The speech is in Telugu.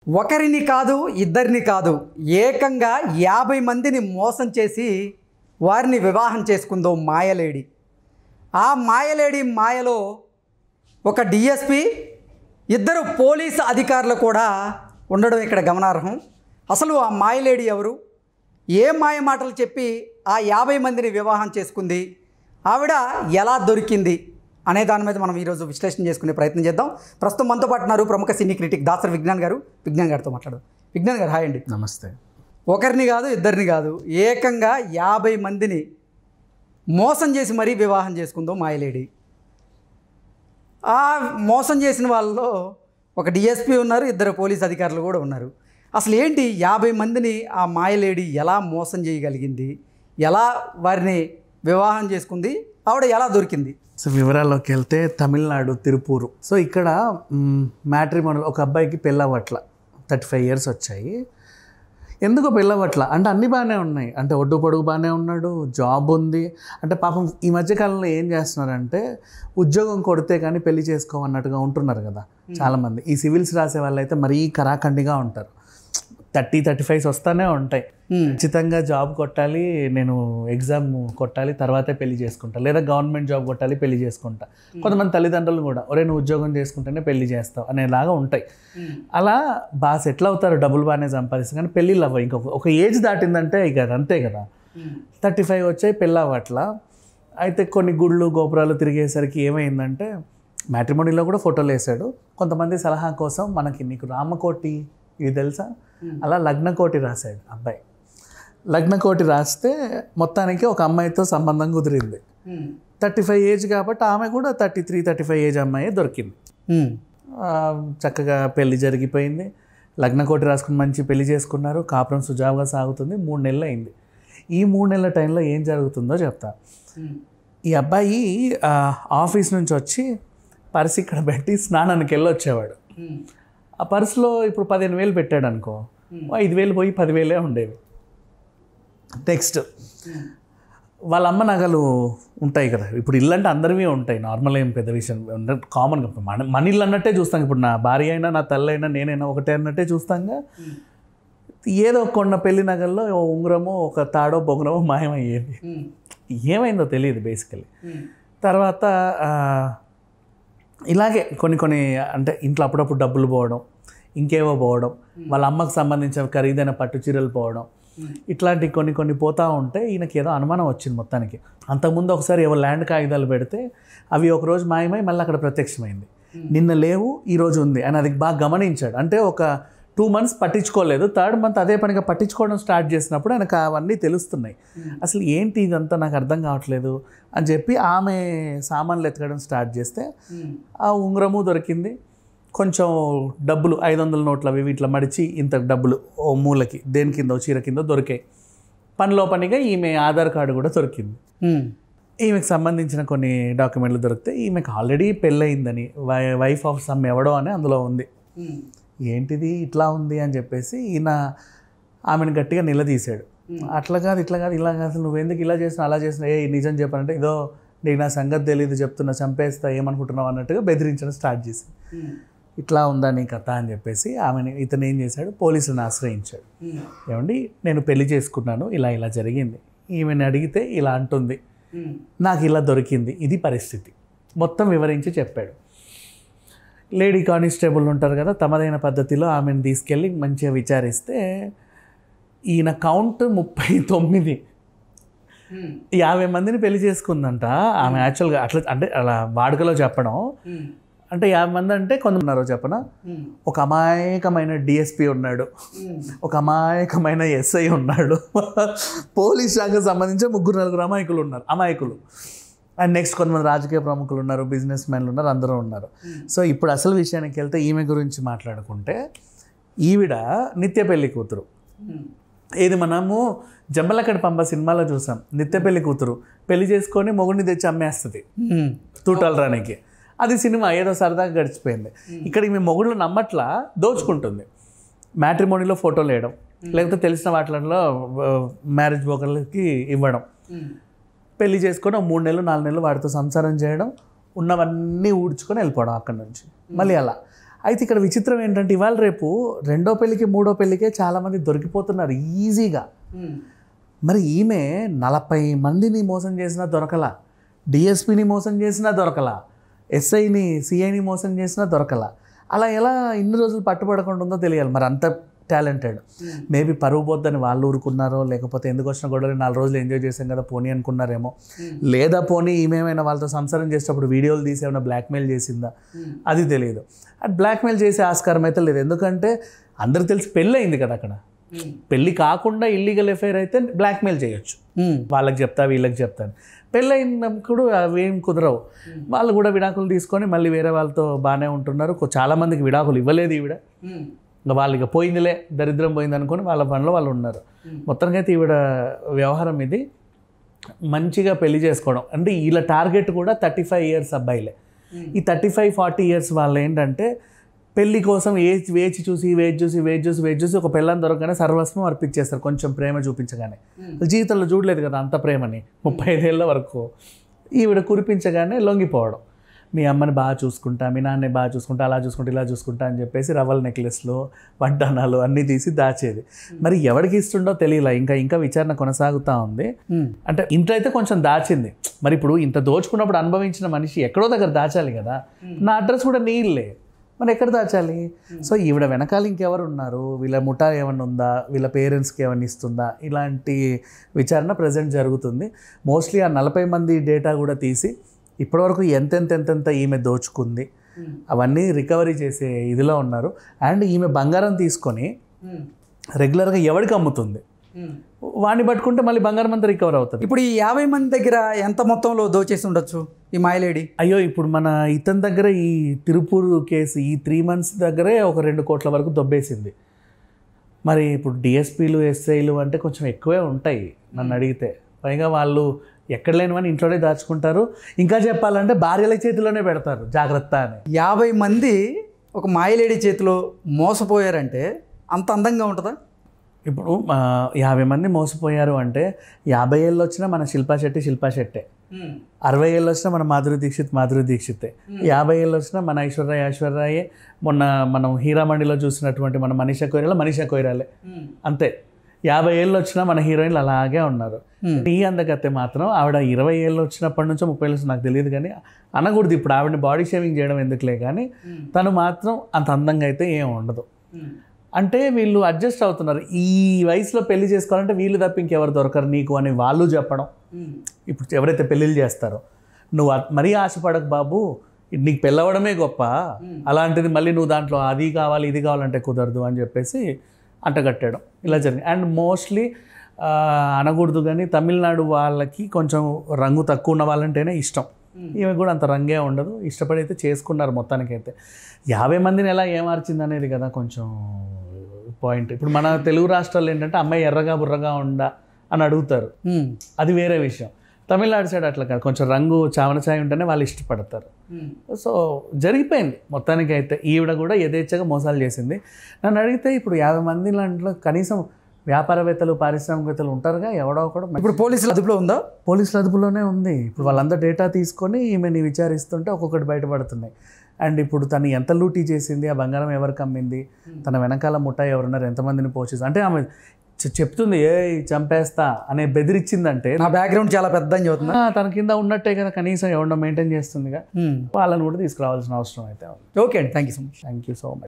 ఒకరిని కాదు ఇద్దరిని కాదు ఏకంగా 50 మందిని మోసం చేసి వారిని వివాహం చేసుకుందో మాయలేడి. ఆ మాయలేడి మాయలో ఒక డిఎస్పి, ఇద్దరు పోలీసు అధికారులు కూడా ఉండడం ఇక్కడ గమనార్హం. అసలు ఆ మాయలేడి ఎవరు, ఏ మాయ మాటలు చెప్పి ఆ 50 మందిని వివాహం చేసుకుంది, ఆవిడ ఎలా దొరికింది అనే దాని మీద మనం ఈరోజు విశ్లేషణ చేసుకునే ప్రయత్నం చేద్దాం. ప్రస్తుతం మనతో పాటు ఉన్నారు ప్రముఖ సినీ క్రిటిక్ దాసరి విజ్ఞాన్ గారు. విజ్ఞాన్ గారితో మాట్లాడదాం. విజ్ఞాన్ గారు, హాయ్ అండి. నమస్తే. ఒకరిని కాదు ఇద్దరిని కాదు ఏకంగా 50 మందిని మోసం చేసి మరీ వివాహం చేసుకుందో మాయలేడి. ఆ మోసం చేసిన వాళ్ళలో ఒక డిఎస్పి ఉన్నారు, ఇద్దరు పోలీస్ అధికారులు కూడా ఉన్నారు. అసలు ఏంటి 50 మందిని ఆ మాయలేడి ఎలా మోసం చేయగలిగింది, ఎలా వారిని వివాహం చేసుకుంది, ఆవిడ ఎలా దొరికింది? సో వివరాల్లోకి వెళ్తే తమిళనాడు తిరుపూరు. సో ఇక్కడ మ్యాట్రిమోనల్ ఒక అబ్బాయికి పెళ్ళవట్ల 35 years వచ్చాయి. ఎందుకో పెళ్ళవట్ల అంటే అన్నీ బాగానే ఉన్నాయి, అంటే ఒడ్డు పొడుగు బాగానే ఉన్నాడు, జాబ్ ఉంది. అంటే పాపం ఈ మధ్యకాలంలో ఏం చేస్తున్నారంటే ఉద్యోగం కొడితే కానీ పెళ్లి చేసుకోమన్నట్టుగా ఉంటున్నారు కదా చాలామంది. ఈ సివిల్స్ రాసే వాళ్ళు అయితే మరీ కరాఖండిగా ఉంటారు. 30-35 వస్తానే ఉంటాయి. ఖచ్చితంగా జాబ్ కొట్టాలి, నేను ఎగ్జామ్ కొట్టాలి, తర్వాతే పెళ్లి చేసుకుంటా, లేదా గవర్నమెంట్ జాబ్ కొట్టాలి పెళ్లి చేసుకుంటా. కొంతమంది తల్లిదండ్రులు కూడా ఒరే నువ్వు ఉద్యోగం చేసుకుంటేనే పెళ్లి చేస్తావు అనేలాగా ఉంటాయి. అలా బాగా సెటిల్ అవుతారు, డబ్బులు బాగానే సంపాదిస్తారు, కానీ పెళ్ళిళ్ళు అవ్వ. ఒక ఏజ్ దాటిందంటే ఇక అంతే కదా. 35 వచ్చాయి, పెళ్ళి అవ్వట్లా. అయితే కొన్ని గుళ్ళు గోపురాలు తిరిగేసరికి ఏమైందంటే మ్యాట్రిమోనీలో కూడా ఫోటోలు వేసాడు. కొంతమంది సలహా కోసం నీకు రామకోటి ఇది తెలుసా, అలా లగ్నకోటి రాశాడు అబ్బాయి. లగ్నకోటి రాస్తే మొత్తానికి ఒక అమ్మాయితో సంబంధం కుదిరింది. 35 ఏజ్ కాబట్టి ఆమె కూడా 33-35 ఏజ్ అమ్మాయి దొరికింది. చక్కగా పెళ్లి జరిగిపోయింది. లగ్నకోటి రాసుకుని మంచి పెళ్లి చేసుకున్నారు. కాపురం సుజావుగా సాగుతుంది. 3 నెలలు అయింది. ఈ 3 నెలల టైంలో ఏం జరుగుతుందో చెప్తా. ఈ అబ్బాయి ఆఫీస్ నుంచి వచ్చి పర్స్ ఇక్కడ పెట్టి స్నానానికి వెళ్ళి వచ్చేవాడు. ఆ పర్సులో ఇప్పుడు 15,000 పెట్టాడు అనుకో, 5,000 పోయి 10,000 ఉండేవి. నెక్స్ట్ వాళ్ళ అమ్మ నగలు ఉంటాయి కదా, ఇప్పుడు ఇల్లు అంటే అందరివి ఉంటాయి, నార్మల్ ఏం పెద్ద విషయం, కామన్గా మన ఇల్లు అన్నట్టే చూస్తాం. ఇప్పుడు నా భార్య అయినా నా తల్లి అయినా నేనైనా ఒకటే అన్నట్టే చూస్తాంగా. ఏదో కొన్న పెళ్లి నగల్లో ఉంగరమో ఒక తాడో బొంగరమో మాయమయ్యేది. ఏమైందో తెలియదు బేసికలీ. తర్వాత ఇలాగే కొన్ని అంటే ఇంట్లో అప్పుడప్పుడు డబ్బులు పోవడం, ఇంకేవో పోవడం, వాళ్ళ అమ్మకు సంబంధించిన ఖరీదైన పట్టు చీరలు పోవడం, ఇట్లాంటి కొన్ని పోతూ ఉంటే ఈయనకి ఏదో అనుమానం వచ్చింది మొత్తానికి. అంతకుముందు ఒకసారి ఏవో ల్యాండ్ కాగితాలు పెడితే అవి ఒకరోజు మాయమై మళ్ళీ అక్కడ ప్రత్యక్షమైంది. నిన్న లేవు, ఈరోజు ఉంది అని అది బాగా గమనించాడు. అంటే ఒక 2 months పట్టించుకోలేదు, 3rd month అదే పనిగా పట్టించుకోవడం స్టార్ట్ చేసినప్పుడు ఆయనకు అవన్నీ తెలుస్తున్నాయి. అసలు ఏంటి ఇదంతా నాకు అర్థం కావట్లేదు అని చెప్పి ఆమె సామాన్లు ఎత్తకడం స్టార్ట్ చేస్తే ఆ ఉంగరము దొరికింది. కొంచెం డబ్బులు 500 నోట్లు అవి ఇట్లా మడిచి ఇంత డబ్బులు ఓ మూలకి దేని కిందో చీర కిందో దొరికాయి. పనిలో పనిగా ఈమె ఆధార్ కార్డు కూడా దొరికింది. ఈమెకు సంబంధించిన కొన్ని డాక్యుమెంట్లు దొరికితే ఈమెకు ఆల్రెడీ పెళ్ళయిందని, వైఫ్ ఆఫ్ సమ్ ఎవడో అని అందులో ఉంది. ఏంటిది ఇట్లా ఉంది అని చెప్పేసి ఈయన ఆమెను గట్టిగా నిలదీశాడు. అట్లా కాదు ఇట్లా కాదు ఇలా కాదు, నువ్వెందుకు ఇలా చేసినావు అలా చేసినా, నిజం చెప్పానంటే ఇదో నీకు నా సంగతి తెలియదు చెప్తున్నా, చంపేస్తా, ఏమనుకుంటున్నావు అన్నట్టుగా బెదిరించడం స్టార్ట్ చేసింది. ఇట్లా ఉందా నీ కథ అని చెప్పేసి ఇతను ఏం చేశాడు, పోలీసులను ఆశ్రయించాడు. ఏమండి నేను పెళ్లి చేసుకున్నాను, ఇలా జరిగింది, ఈమెను అడిగితే ఇలా అంటుంది, నాకు ఇలా దొరికింది, ఇది పరిస్థితి మొత్తం వివరించి చెప్పాడు. లేడీ కానిస్టేబుల్ ఉంటారు కదా, తమదైన పద్ధతిలో ఆమెను తీసుకెళ్ళి మంచిగా విచారిస్తే ఈయన కౌంట్ 39, 50 మందిని పెళ్లి చేసుకుందంట ఆమె. యాక్చువల్గా అట్లా అంటే అలా వాడుకలో చెప్పడం అంటే 50 మంది అంటే కొందరున్నారో చెప్పనా, ఒక అమాయకమైన డిఎస్పి ఉన్నాడు, ఒక అమాయకమైన ఎస్ఐ ఉన్నాడు, పోలీస్ శాఖకు సంబంధించి 3-4 అమాయకులు ఉన్నారు, అమాయకులు. అండ్ నెక్స్ట్ కొంతమంది రాజకీయ ప్రముఖులు ఉన్నారు, బిజినెస్ మ్యాన్లు ఉన్నారు, అందరూ ఉన్నారు. సో ఇప్పుడు అసలు విషయానికి వెళ్తే ఈమె గురించి మాట్లాడుకుంటే ఈవిడ నిత్య పెళ్లి కూతురు. ఇది మనము జంబలకడి పంప సినిమాలో చూసాం. నిత్య పెళ్లి కూతురు పెళ్లి చేసుకొని మొగుడిని తెచ్చి అమ్మేస్తుంది తూటాలు రానికి. అది సినిమా ఏదో సరదాగా గడిచిపోయింది. ఇక్కడ ఈమె మొగుళ్ళు నమ్మట్లా దోచుకుంటుంది. మ్యాట్రిమోనీలో ఫోటోలు వేయడం, లేకపోతే తెలిసిన వాటిలో మ్యారేజ్ బ్రోకర్లకి ఇవ్వడం, పెళ్లి చేసుకొని 3 నెలలు 4 నెలలు వాడితో సంసారం చేయడం, ఉన్నవన్నీ ఊడ్చుకొని వెళ్ళిపోవడం అక్కడి నుంచి మళ్ళీ అలా. అయితే ఇక్కడ విచిత్రం ఏంటంటే ఇవాళ రేపు రెండో పెళ్ళికి మూడో పెళ్ళికే చాలామంది దొరికిపోతున్నారు ఈజీగా. మరి ఈమె 40 మందిని మోసం చేసినా దొరకలా, డిఎస్పీని మోసం చేసినా దొరకలా, ఎస్ఐని సిఐని మోసం చేసినా దొరకలా. అలా ఎలా ఇన్ని రోజులు పట్టుబడకుండా ఉందో తెలియాలి. మరి అంత టాలెంటెడ్. మేబీ పరువు పోద్దని వాళ్ళు ఊరుకున్నారో, లేకపోతే ఎందుకు వచ్చిన గొడవలు 4 రోజులు ఎంజాయ్ చేసాం కదా పోనీ అనుకున్నారేమో, లేదా పోనీ ఈమెమైనా వాళ్ళతో సంసారం చేసేటప్పుడు వీడియోలు తీసి ఏమైనా బ్లాక్మెయిల్ చేసిందా అది తెలియదు. అది బ్లాక్మెయిల్ చేసే ఆస్కారం అయితే లేదు. ఎందుకంటే అందరికి తెలిసి పెళ్ళి అయింది కదా అక్కడ. పెళ్ళి కాకుండా ఇల్లీగల్ ఎఫైర్ అయితే బ్లాక్మెయిల్ చేయొచ్చు, వాళ్ళకి చెప్తా వీళ్ళకి చెప్తాను. పెళ్ళైనప్పుడు అవేం కుదరవు. వాళ్ళు కూడా విడాకులు తీసుకొని మళ్ళీ వేరే వాళ్ళతో బాగానే ఉంటున్నారు. చాలామందికి విడాకులు ఇవ్వలేదు ఈవిడ. ఇంకా వాళ్ళకి పోయిందిలే, దరిద్రం పోయింది అనుకొని వాళ్ళ పనిలో వాళ్ళు ఉన్నారు. మొత్తానికి అయితే ఈవిడ వ్యవహారం ఇది. మంచిగా పెళ్లి చేసుకోవడం అంటే వీళ్ళ టార్గెట్ కూడా 35 ఇయర్స్ అబ్బాయిలే. ఈ 35-40 ఇయర్స్ వాళ్ళు ఏంటంటే పెళ్లి కోసం వేచి చూసి ఒక పెళ్ళని దొరకగానే సర్వస్వం అర్పించేస్తారు. కొంచెం ప్రేమ చూపించగానే, జీవితంలో చూడలేదు కదా అంత ప్రేమని 35 ఏళ్ళ వరకు. ఈవిడ కురిపించగానే లొంగిపోవడం. మీ అమ్మని బాగా చూసుకుంటా, మీ నాన్నని బాగా చూసుకుంటా, అలా చూసుకుంటా, ఇలా చూసుకుంటా అని చెప్పేసి రవ్వల నెక్లెస్లు, వడ్డానాలు అన్నీ తీసి దాచేది. మరి ఎవరికి ఇస్తుండో తెలియలా. ఇంకా విచారణ కొనసాగుతూ ఉంది. అంటే ఇంట్లో అయితే కొంచెం దాచింది. మరి ఇప్పుడు ఇంత దోచుకున్నప్పుడు అనుభవించిన మనిషి ఎక్కడో దగ్గర దాచాలి కదా. నా అడ్రస్ కూడా నీళ్ళే, మరి ఎక్కడ దాచాలి? సో ఈవిడ వెనకాల ఇంకెవరు ఉన్నారు, వీళ్ళ ముఠా ఏమన్నా ఉందా, వీళ్ళ పేరెంట్స్కి ఏమన్నా ఇస్తుందా, ఇలాంటి విచారణ ప్రజెంట్ జరుగుతుంది. మోస్ట్లీ ఆ 40 మంది డేటా కూడా తీసి ఇప్పటివరకు ఎంతెంత ఈమె దోచుకుంది అవన్నీ రికవరీ చేసే ఇదిలో ఉన్నారు. అండ్ ఈమె బంగారం తీసుకొని రెగ్యులర్గా ఎవరికి అమ్ముతుంది, వాడిని పట్టుకుంటే మళ్ళీ బంగారం అంతా రికవర్ అవుతుంది. ఇప్పుడు ఈ 50 మంది దగ్గర ఎంత మొత్తంలో దోచేసి ఉండొచ్చు ఈ మాయలేడి? అయ్యో, ఇప్పుడు మన ఇతని దగ్గర ఈ తిరుపూరు కేసు ఈ 3 months దగ్గరే ఒక 2 కోట్ల వరకు దొబ్బేసింది. మరి ఇప్పుడు డిఎస్పీలు ఎస్ఐలు అంటే కొంచెం ఎక్కువే ఉంటాయి నన్ను అడిగితే. పైగా వాళ్ళు ఎక్కడ లేనివని ఇంట్లోనే దాచుకుంటారు. ఇంకా చెప్పాలంటే భార్యల చేతిలోనే పెడతారు జాగ్రత్త అని. 50 మంది ఒక మాయలేడి చేతిలో మోసపోయారంటే అంత అందంగా ఉంటుందా? ఇప్పుడు 50 మంది మోసపోయారు అంటే 50 ఏళ్ళు వచ్చినా మన శిల్పా శెట్టే, 60 ఏళ్ళు వచ్చినా మన మాధురి దీక్షితే, 50 ఏళ్ళు వచ్చినా మన ఐశ్వర్రాయే, మొన్న మనం హీరామండిలో చూసినటువంటి మన మనీషా కొయిరాలే అంతే. 50 ఏళ్ళు వచ్చినా మన హీరోయిన్లు అలాగే ఉన్నారు. ఈ అందగత్తె మాత్రం ఆవిడ 20 ఏళ్ళు వచ్చినప్పటి నుంచో 30 ఏళ్ళు నాకు తెలియదు కానీ అనకూడదు. ఇప్పుడు ఆవిడని బాడీ షేవింగ్ చేయడం ఎందుకులే కానీ తను మాత్రం అంత అందంగా అయితే ఏం ఉండదు. అంటే వీళ్ళు అడ్జస్ట్ అవుతున్నారు. ఈ వయసులో పెళ్లి చేసుకోవాలంటే వీళ్ళు తప్ప ఇంకెవరు దొరకరు నీకు అని వాళ్ళు చెప్పడం. ఇప్పుడు ఎవరైతే పెళ్ళిళ్ళు చేస్తారో నువ్వు మరీ ఆశపడకు బాబు, నీకు పెళ్ళవడమే గొప్ప, అలాంటిది మళ్ళీ నువ్వు దాంట్లో అది కావాలి ఇది కావాలంటే కుదరదు అని చెప్పేసి అంటగట్టడం ఇలా జరిగింది. అండ్ మోస్ట్లీ అనకూడదు కానీ తమిళనాడు వాళ్ళకి కొంచెం రంగు తక్కువ ఉన్న వాళ్ళంటేనే ఇష్టం. ఈమె కూడా అంత రంగే ఉండదు, ఇష్టపడి అయితే చేసుకున్నారు. మొత్తానికైతే 50 మందిని ఎలా ఏమార్చింది అనేది కదా కొంచెం పాయింట్. ఇప్పుడు మన తెలుగు రాష్ట్రాల్లో ఏంటంటే అమ్మాయి ఎర్రగా బుర్రగా ఉందా అని అడుగుతారు, అది వేరే విషయం. తమిళనాడు సైడ్ అట్లా కాదు, కొంచెం రంగు చావన ఛాయ ఉంటేనే వాళ్ళు ఇష్టపడతారు. సో జరిగిపోయింది మొత్తానికైతే. ఈవిడ కూడా యథేచ్ఛగా మోసాలు చేసింది. నన్ను అడిగితే ఇప్పుడు 50 మంది లాంటిలో కనీసం వ్యాపారవేత్తలు, పారిశ్రామికవేత్తలు ఉంటారుగా, ఎవడో ఒకడు. ఇప్పుడు పోలీసుల అదుపులో ఉందా? పోలీసుల అదుపులోనే ఉంది. ఇప్పుడు వాళ్ళంతా డేటా తీసుకొని ఈమెని విచారిస్తుంటే ఒక్కొక్కటి బయటపడుతున్నాయి. అండ్ ఇప్పుడు తను ఎంత లూటీ చేసింది, ఆ బంగారం ఎవరికి అమ్మింది, తన వెనకాల ముఠా ఎవరున్నారు, ఎంతమందిని పోషిస్తుంది అంటే ఆమె చెప్తుంది ఏ చంపేస్తా అనే బెదిరించిందంటే నా బ్యాక్గ్రౌండ్ చాలా పెద్ద అని చెబుతున్నా. తన కింద ఉన్నట్టే కదా కనీసం ఎవరినో మెయింటైన్ చేస్తుందిగా, వాళ్ళని కూడా తీసుకురావాల్సిన అవసరం అయితే ఉంది. ఓకే అండి, thank you so much. Thank you so much.